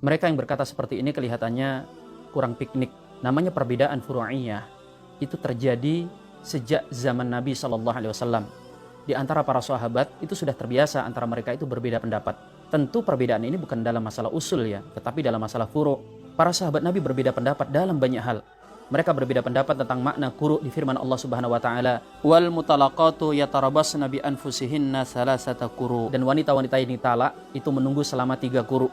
Mereka yang berkata seperti ini kelihatannya kurang piknik. Namanya perbedaan furu'iyah itu terjadi sejak zaman Nabi SAW. Di antara para sahabat itu sudah terbiasa antara mereka itu berbeda pendapat. Tentu perbedaan ini bukan dalam masalah usul ya, tetapi dalam masalah furu'. Para sahabat Nabi berbeda pendapat dalam banyak hal. Mereka berbeda pendapat tentang makna quru' di firman Allah Subhanahu wa taala, "Wal mutalaqatu yatarabbasna bi anfusihinna salasata quru'." Dan wanita-wanita yang talak itu menunggu selama 3 quru'.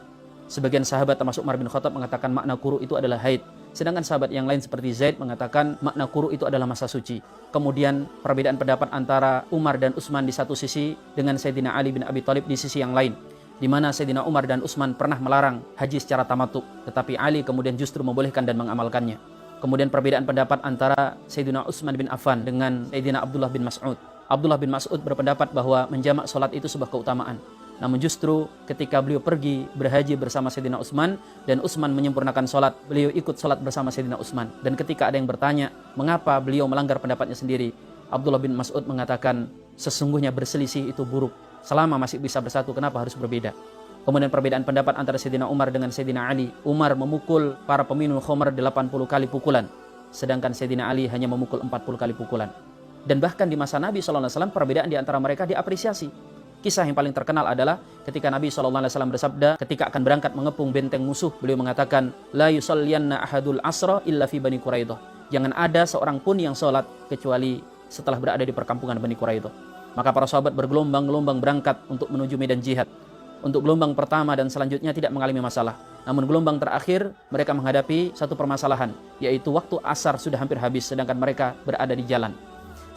Sebagian sahabat termasuk Umar bin Khattab mengatakan makna quru' itu adalah haid. Sedangkan sahabat yang lain seperti Zaid mengatakan makna quru' itu adalah masa suci. Kemudian perbedaan pendapat antara Umar dan Utsman di satu sisi dengan Sayyidina Ali bin Abi Thalib di sisi yang lain, di mana Sayyidina Umar dan Utsman pernah melarang haji secara tamattu, tetapi Ali kemudian justru membolehkan dan mengamalkannya. Kemudian perbedaan pendapat antara Sayyidina Utsman bin Affan dengan Sayyidina Abdullah bin Mas'ud. Abdullah bin Mas'ud berpendapat bahwa menjamak salat itu sebuah keutamaan. Namun justru ketika beliau pergi berhaji bersama Sayyidina Utsman dan Utsman menyempurnakan salat, beliau ikut salat bersama Sayyidina Utsman. Dan ketika ada yang bertanya, mengapa beliau melanggar pendapatnya sendiri? Abdullah bin Mas'ud mengatakan, sesungguhnya berselisih itu buruk. Selama masih bisa bersatu, kenapa harus berbeda? Kemudian perbedaan pendapat antara Sayyidina Umar dengan Sayyidina Ali. Umar memukul para peminum khamr 80 kali pukulan, sedangkan Sayyidina Ali hanya memukul 40 kali pukulan. Dan bahkan di masa Nabi SAW perbedaan di antara mereka diapresiasi. Kisah yang paling terkenal adalah ketika Nabi SAW bersabda ketika akan berangkat mengepung benteng musuh, beliau mengatakan, La yusalliyanna ahadul asra illa fi Bani Quraidah. Jangan ada seorang pun yang sholat kecuali setelah berada di perkampungan Bani Quraidah. Maka para sahabat bergelombang-gelombang berangkat untuk menuju medan jihad. Untuk gelombang pertama dan selanjutnya tidak mengalami masalah. Namun gelombang terakhir mereka menghadapi satu permasalahan, yaitu waktu asar sudah hampir habis sedangkan mereka berada di jalan.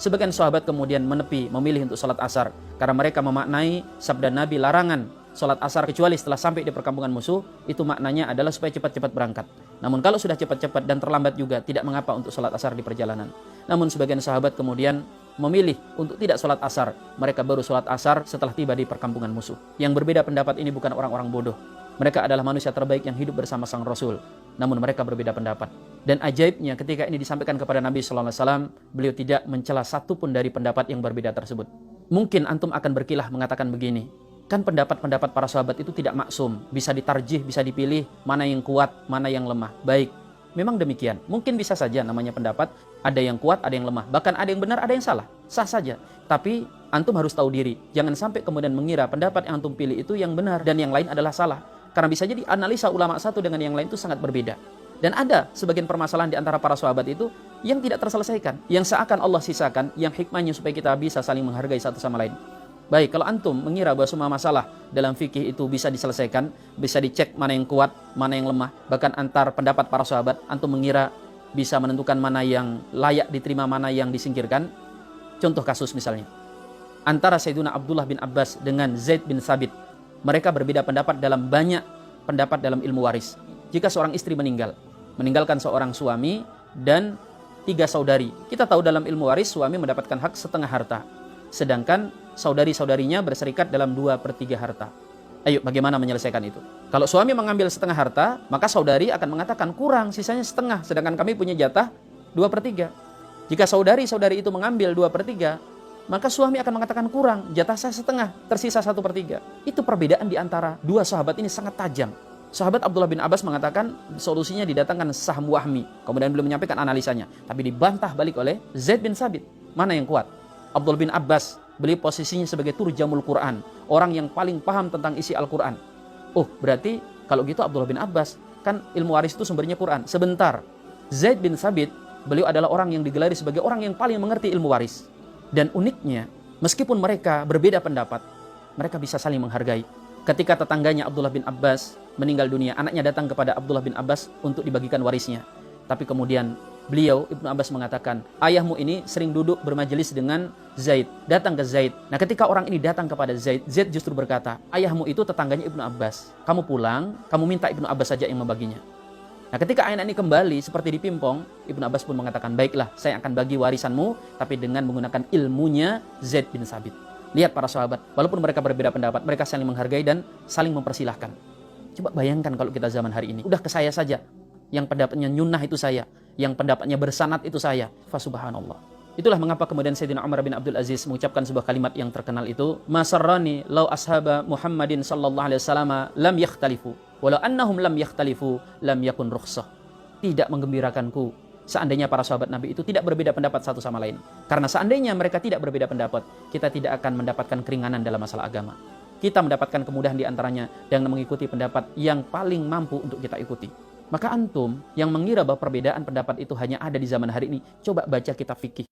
Sebagian sahabat kemudian menepi, memilih untuk sholat asar karena mereka memaknai sabda Nabi larangan sholat asar kecuali setelah sampai di perkampungan musuh. Itu maknanya adalah supaya cepat-cepat berangkat. Namun kalau sudah cepat-cepat dan terlambat juga tidak mengapa untuk sholat asar di perjalanan. Namun sebagian sahabat kemudian memilih untuk tidak sholat asar. Mereka baru sholat asar setelah tiba di perkampungan musuh. Yang berbeda pendapat ini bukan orang-orang bodoh. Mereka adalah manusia terbaik yang hidup bersama sang Rasul. Namun mereka berbeda pendapat. Dan ajaibnya ketika ini disampaikan kepada Nabi SAW, beliau tidak mencela satu pun dari pendapat yang berbeda tersebut. Mungkin antum akan berkilah mengatakan begini, kan pendapat-pendapat para sahabat itu tidak maksum, bisa ditarjih, bisa dipilih mana yang kuat, mana yang lemah. Baik, memang demikian. Mungkin bisa saja namanya pendapat, ada yang kuat, ada yang lemah. Bahkan ada yang benar, ada yang salah. Sah saja. Tapi antum harus tahu diri. Jangan sampai kemudian mengira pendapat yang antum pilih itu yang benar dan yang lain adalah salah. Karena bisa jadi analisa ulama satu dengan yang lain itu sangat berbeda. Dan ada sebagian permasalahan di antara para sahabat itu yang tidak terselesaikan, yang seakan Allah sisakan, yang hikmahnya supaya kita bisa saling menghargai satu sama lain. Baik, kalau antum mengira bahwa semua masalah dalam fikih itu bisa diselesaikan, bisa dicek mana yang kuat, mana yang lemah, bahkan antar pendapat para sahabat, antum mengira bisa menentukan mana yang layak diterima, mana yang disingkirkan. Contoh kasus misalnya, antara Sayyidina Abdullah bin Abbas dengan Zaid bin Thabit, mereka berbeda pendapat dalam banyak pendapat dalam ilmu waris. Jika seorang istri meninggalkan seorang suami dan 3 saudari. Kita tahu dalam ilmu waris suami mendapatkan hak setengah harta. Sedangkan saudari-saudarinya berserikat dalam 2/3 harta. Ayo, bagaimana menyelesaikan itu? Kalau suami mengambil setengah harta, maka saudari akan mengatakan kurang, sisanya setengah. Sedangkan kami punya jatah 2/3. Jika saudari-saudari itu mengambil 2/3, maka suami akan mengatakan kurang, jatah saya setengah, tersisa 1/3. Itu perbedaan di antara dua sahabat ini sangat tajam. Sahabat Abdullah bin Abbas mengatakan solusinya didatangkan saham wahmi. Kemudian beliau menyampaikan analisanya. Tapi dibantah balik oleh Zaid bin Thabit. Mana yang kuat? Abdullah bin Abbas, beliau posisinya sebagai turjamul Quran. Orang yang paling paham tentang isi Al-Quran. Oh, berarti kalau gitu Abdullah bin Abbas, kan ilmu waris itu sumbernya Quran. Sebentar. Zaid bin Thabit, beliau adalah orang yang digelari sebagai orang yang paling mengerti ilmu waris. Dan uniknya, meskipun mereka berbeda pendapat, mereka bisa saling menghargai. Ketika tetangganya Abdullah bin Abbas meninggal dunia, anaknya datang kepada Abdullah bin Abbas untuk dibagikan warisnya. Tapi kemudian beliau, Ibnu Abbas mengatakan, ayahmu ini sering duduk bermajelis dengan Zaid. Datang ke Zaid. Nah, ketika orang ini datang kepada Zaid, Zaid justru berkata, ayahmu itu tetangganya Ibnu Abbas. Kamu pulang, kamu minta Ibnu Abbas saja yang membaginya. Nah, ketika anak ini kembali seperti dipimpong, Ibnu Abbas pun mengatakan, baiklah, saya akan bagi warisanmu, tapi dengan menggunakan ilmunya Zaid bin Thabit. Lihat para sahabat, walaupun mereka berbeda pendapat, mereka saling menghargai dan saling mempersilahkan. Coba bayangkan kalau kita zaman hari ini, udah ke saya saja, yang pendapatnya nyunnah itu saya, yang pendapatnya bersanad itu saya. Fasubhanallah. Itulah mengapa kemudian Sayyidina Umar bin Abdul Aziz mengucapkan sebuah kalimat yang terkenal itu, Masarrani law ashaba Muhammadin sallallahu alaihi wasallam lam yakhtalifu. Walau annahum lam yakhtalifu lam yakun rukhsah. Tidak menggembirakanku seandainya para sahabat Nabi itu tidak berbeda pendapat satu sama lain. Karena seandainya mereka tidak berbeda pendapat, kita tidak akan mendapatkan keringanan dalam masalah agama. Kita mendapatkan kemudahan di antaranya dengan mengikuti pendapat yang paling mampu untuk kita ikuti. Maka antum yang mengira bahwa perbedaan pendapat itu hanya ada di zaman hari ini, coba baca kitab fikih.